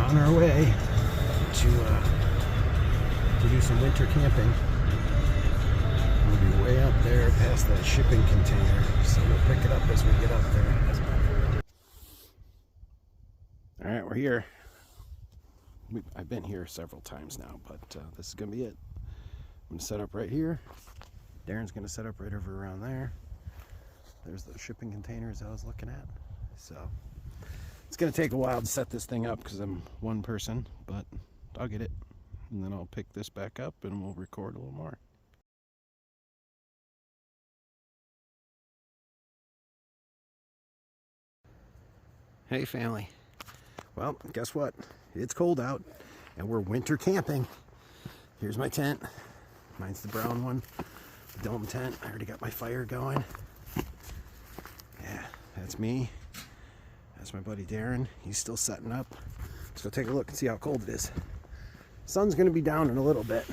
on our way to do some winter camping. We'll be way up there past that shipping container, so we'll pick it up as we get up there. All right, we're here. I've been here several times now, but this is gonna be it. I'm gonna set up right here. Darren's gonna set up right over around there. There's the shipping containers I was looking at. So it's gonna take a while to set this thing up because I'm one person, but I'll get it. And then I'll pick this back up and we'll record a little more. Hey family. Well, guess what? It's cold out and we're winter camping. Here's my tent. Mine's the brown one, the dome tent. I already got my fire going. Yeah, that's me. That's my buddy Darren. He's still setting up. Let's go take a look and see how cold it is. Sun's gonna be down in a little bit.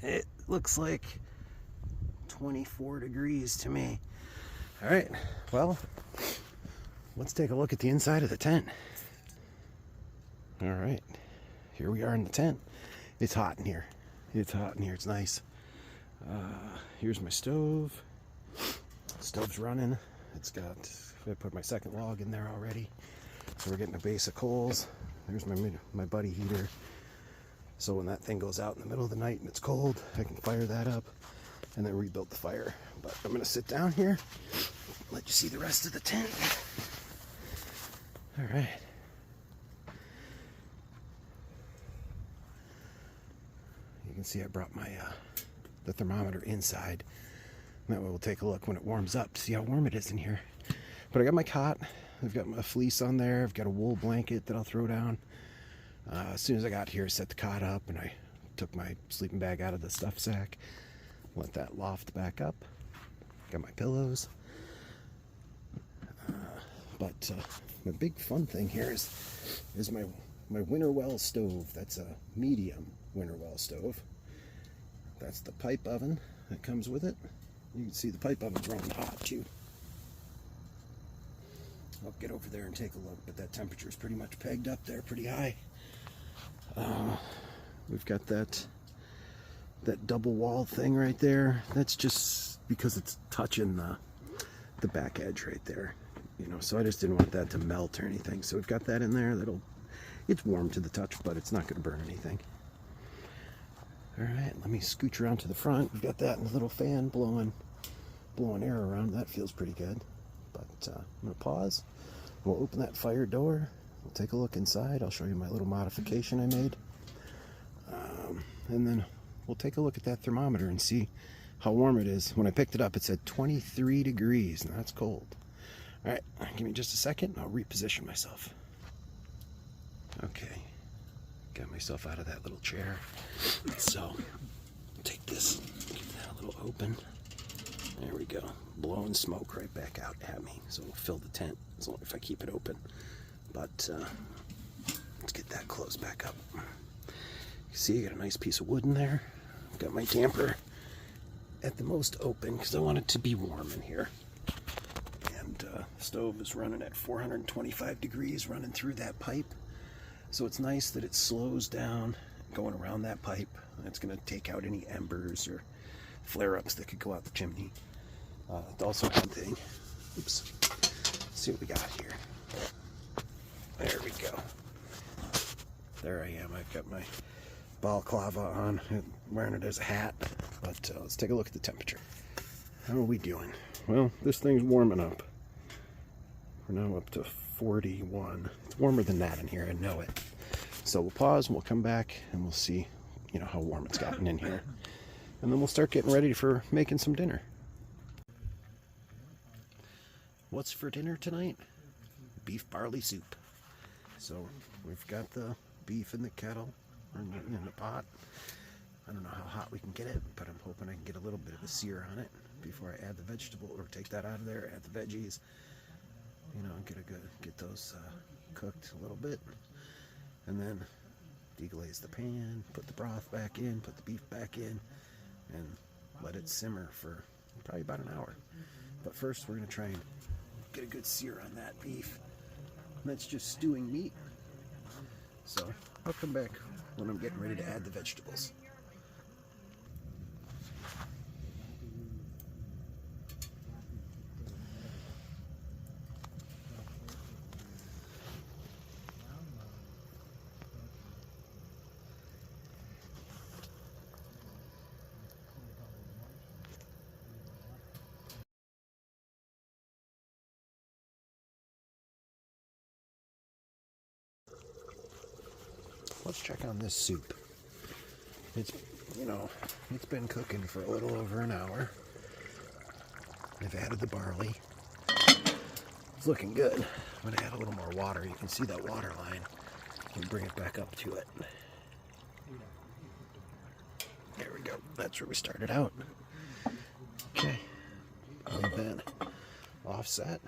It looks like 24 degrees to me. All right, well, let's take a look at the inside of the tent. All right, here we are in the tent. It's hot in here. It's hot in here, it's nice. Here's my stove. Stove's running. It's got, I put my second log in there already. So we're getting a base of coals. There's my buddy heater. So when that thing goes out in the middle of the night and it's cold, I can fire that up and then rebuild the fire. But I'm gonna sit down here, let you see the rest of the tent. All right. You can see I brought my the thermometer inside. That way we'll take a look when it warms up to see how warm it is in here. But I got my cot. I've got my fleece on there. I've got a wool blanket that I'll throw down. As soon as I got here, I set the cot up and I took my sleeping bag out of the stuff sack. Let that loft back up. Got my pillows. But my big fun thing here is my winter well stove. That's a medium winter well stove. That's the pipe oven that comes with it. You can see the pipe oven's running hot too. I'll get over there and take a look, but that temperature is pretty much pegged up there pretty high. We've got that double wall thing right there. That's just because it's touching the back edge right there, you know, so I just didn't want that to melt or anything. So we've got that in there. It's warm to the touch, but it's not going to burn anything. All right, let me scooch around to the front. We've got that little fan blowing air around. That feels pretty good. But I'm gonna pause. We'll open that fire door. We'll take a look inside. I'll show you my little modification I made. And then we'll take a look at that thermometer and see how warm it is. When I picked it up, it said 23 degrees, and that's cold. All right, give me just a second, and I'll reposition myself. Okay, got myself out of that little chair. So, take this, give that a little open. There we go. Blowing smoke right back out at me. So it'll fill the tent as long as I keep it open. But let's get that closed back up. You see, I got a nice piece of wood in there. I've got my damper at the most open because I want it to be warm in here. And the stove is running at 425 degrees running through that pipe. So it's nice that it slows down going around that pipe. It's going to take out any embers or flare-ups that could go out the chimney. It also had the, oops, let's see what we got here. There we go. There I am. I've got my balaclava on, wearing it as a hat. But let's take a look at the temperature. How are we doing? Well, this thing's warming up. We're now up to 41. It's warmer than that in here, I know it. So we'll pause and we'll come back and we'll see, you know, how warm it's gotten in here. And then we'll start getting ready for making some dinner. What's for dinner tonight? Beef barley soup. So we've got the beef in the kettle, or in the pot. I don't know how hot we can get it, but I'm hoping I can get a little bit of a sear on it before I add the vegetable, or take that out of there, add the veggies. You know, get those cooked a little bit, and then deglaze the pan, put the broth back in, put the beef back in, and let it simmer for probably about an hour. But first we're going to try and get a good sear on that beef. And that's just stewing meat. So I'll come back when I'm getting ready to add the vegetables. Let's check on this soup. It's, it's been cooking for a little over an hour. I've added the barley. It's looking good. I'm gonna add a little more water. You can see that water line. You can bring it back up to it. There we go. That's where we started out. Okay. Leave that offset.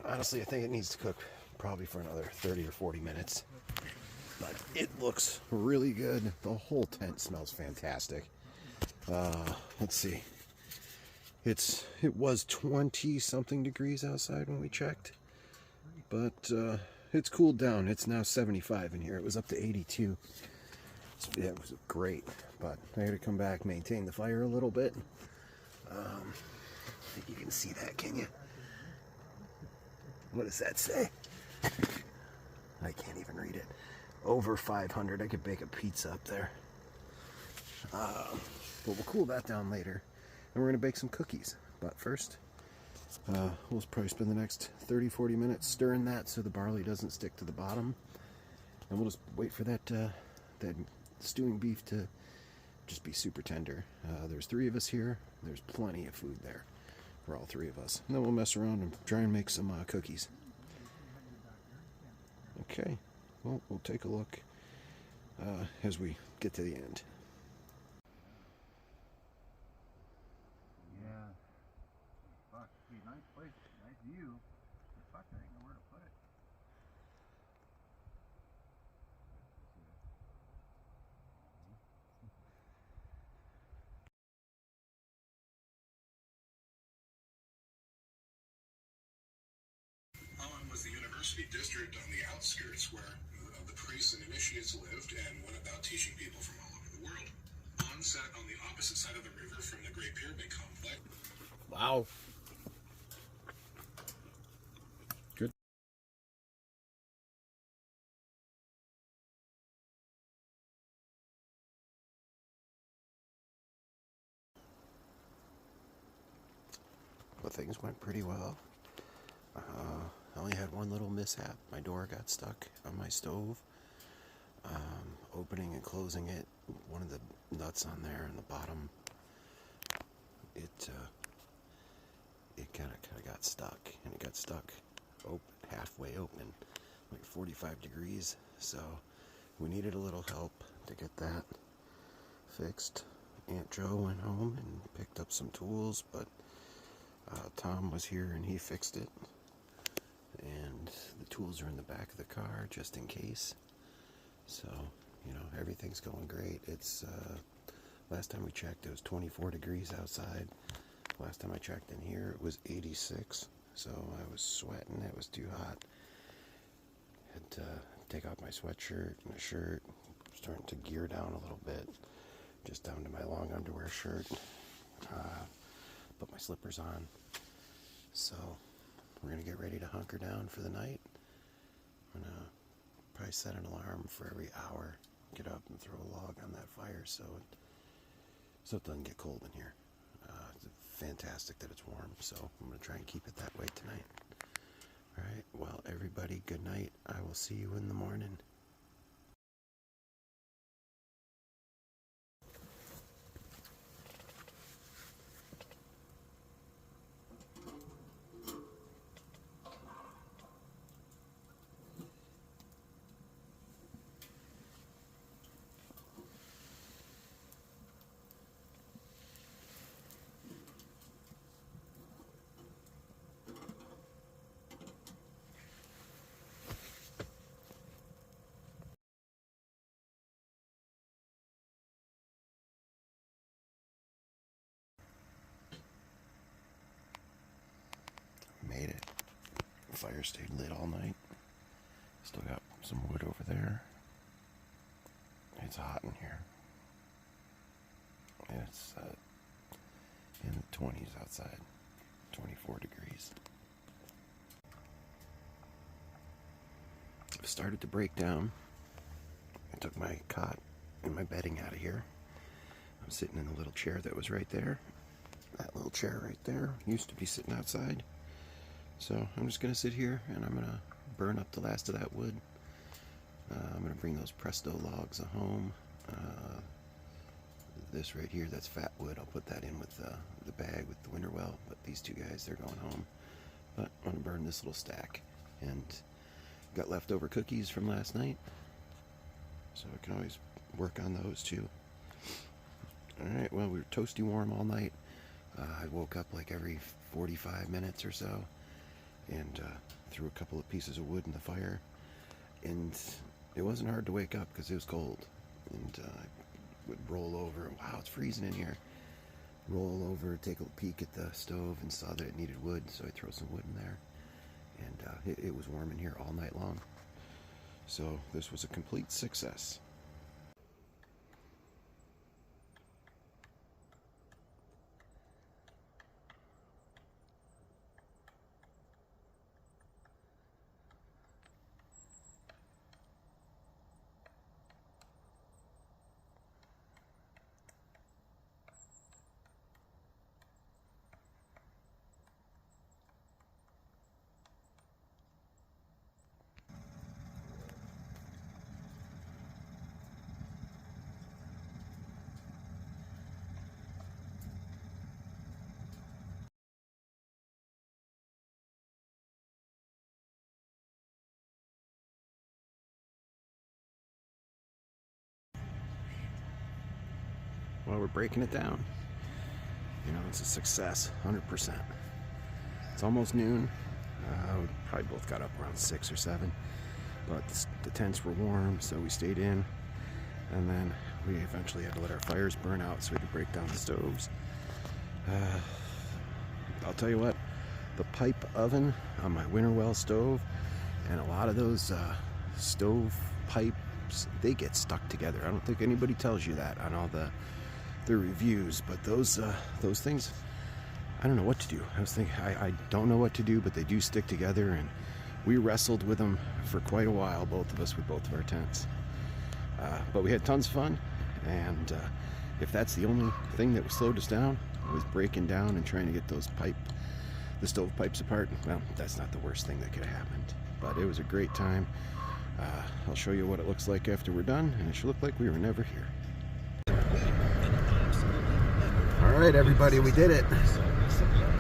Honestly, I think it needs to cook probably for another 30 or 40 minutes. But it looks really good. The whole tent smells fantastic. Let's see. It was 20 something degrees outside when we checked, but it's cooled down. It's now 75 in here. It was up to 82. Yeah, it was great, but I had to come back, maintain the fire a little bit. I think you can see that, can you? What does that say? I can't even read it. Over 500. I could bake a pizza up there. But we'll cool that down later, and we're going to bake some cookies. But first, we'll probably spend the next 30-40 minutes stirring that so the barley doesn't stick to the bottom, and we'll just wait for that that stewing beef to just be super tender. There's 3 of us here. There's plenty of food there for all 3 of us. And then we'll mess around and try and make some cookies. Okay. Well, we'll take a look as we get to the end. Yeah. Fuck. Nice place. Nice view. But fuck, I didn't know where to put it. Was the university district on the outskirts where the priests and initiates lived and went about teaching people from all over the world. On sat on the opposite side of the river from the Great Pyramid Complex. Wow. Good. But things went pretty well. I only had one little mishap. My door got stuck on my stove. Opening and closing it, one of the nuts on there in the bottom, it kind of got stuck, and it got stuck halfway open, like 45 degrees. So we needed a little help to get that fixed. Aunt Joe went home and picked up some tools, but Tom was here and he fixed it. And the tools are in the back of the car just in case. So, everything's going great. It's, last time we checked, it was 24 degrees outside. Last time I checked in here, it was 86. So I was sweating. It was too hot. Had to take off my sweatshirt and a shirt. Starting to gear down a little bit. Just down to my long underwear shirt. Put my slippers on. So we're going to get ready to hunker down for the night. I'm going to probably set an alarm for every hour. Get up and throw a log on that fire so it doesn't get cold in here. It's fantastic that it's warm, so I'm going to try and keep it that way tonight. Alright, well everybody, good night. I will see you in the morning. Made it. The fire stayed lit all night. Still got some wood over there. It's hot in here. It's in the 20s outside, 24 degrees. I've started to break down. I took my cot and my bedding out of here. I'm sitting in the little chair that was right there. That little chair right there used to be sitting outside. So I'm just going to sit here and I'm going to burn up the last of that wood. I'm going to bring those Presto logs home. This right here, that's fat wood. I'll put that in with the bag with the winter well. But these two guys, they're going home. But I'm going to burn this little stack. And got leftover cookies from last night. So I can always work on those too. Alright, well, we were toasty warm all night. I woke up like every 45 minutes or so. And threw a couple of pieces of wood in the fire. And it wasn't hard to wake up because it was cold. And I would roll over, and wow, it's freezing in here. Roll over, take a peek at the stove, and saw that it needed wood, so I throw some wood in there. And it was warm in here all night long. So this was a complete success. Well, we're breaking it down. You know, it's a success, 100%. It's almost noon. We probably both got up around 6 or 7. But the tents were warm, so we stayed in. And then we eventually had to let our fires burn out so we could break down the stoves. I'll tell you what, the pipe oven on my winter well stove and a lot of those stove pipes, they get stuck together. I don't think anybody tells you that on all the reviews, but those things, I don't know what to do. I was thinking, I don't know what to do, but they do stick together, and we wrestled with them for quite a while, both of us, with both of our tents. But we had tons of fun, and if that's the only thing that slowed us down, was breaking down and trying to get the stove pipes apart, well, that's not the worst thing that could have happened. But it was a great time. I'll show you what it looks like after we're done, and it should look like we were never here. All right, everybody, we did it.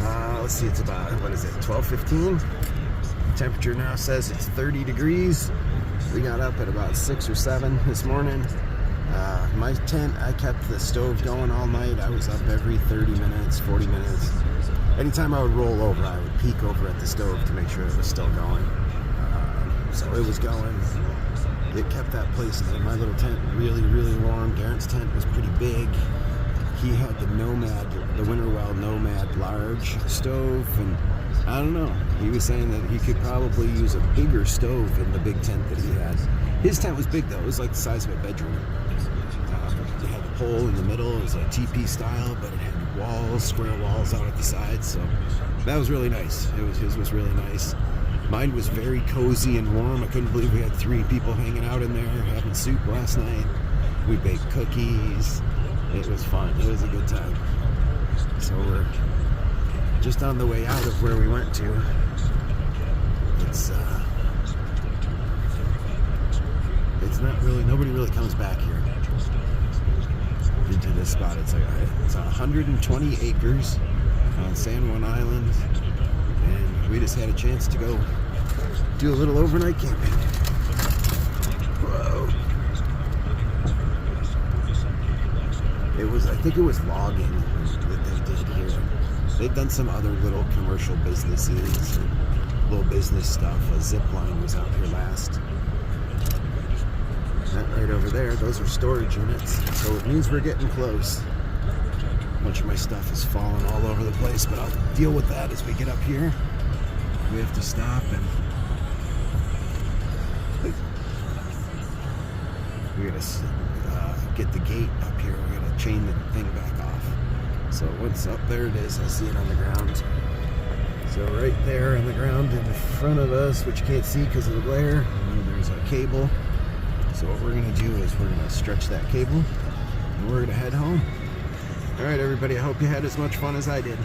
Let's see, it's about, what is it, 12:15? Temperature now says it's 30 degrees. We got up at about 6 or 7 this morning. My tent, I kept the stove going all night. I was up every 30 minutes, 40 minutes. Anytime I would roll over, I would peek over at the stove to make sure it was still going. So it was going. It kept that place, my little tent, really, really warm. Darren's tent was pretty big. He had the Nomad, the Winterwell Nomad large stove, and I don't know. He was saying that he could probably use a bigger stove in the big tent that he had. His tent was big though. It was like the size of a bedroom. It had a pole in the middle. It was a teepee style, but it had walls, square walls out at the sides. So that was really nice. His was really nice. Mine was very cozy and warm. I couldn't believe we had 3 people hanging out in there having soup last night. We baked cookies. It was fun. It was a good time. So we're just on the way out of where we went to. It's not really, nobody really comes back here into this spot. It's 120 acres on San Juan Island, and we just had a chance to go do a little overnight camping. Whoa. I think it was logging that they did here. They've done some other little commercial businesses, little business stuff. A zip line was out here last. That right over there, those are storage units. So it means we're getting close. A bunch of my stuff is falling all over the place, but I'll deal with that as we get up here. We have to stop and gotta get the gate up here. We gotta chain the thing back off. So once up there it is, I see it on the ground. So right there on the ground in front of us, which you can't see because of the glare, there's a cable. So what we're gonna do is we're gonna stretch that cable and we're gonna head home. All right, everybody, I hope you had as much fun as I did.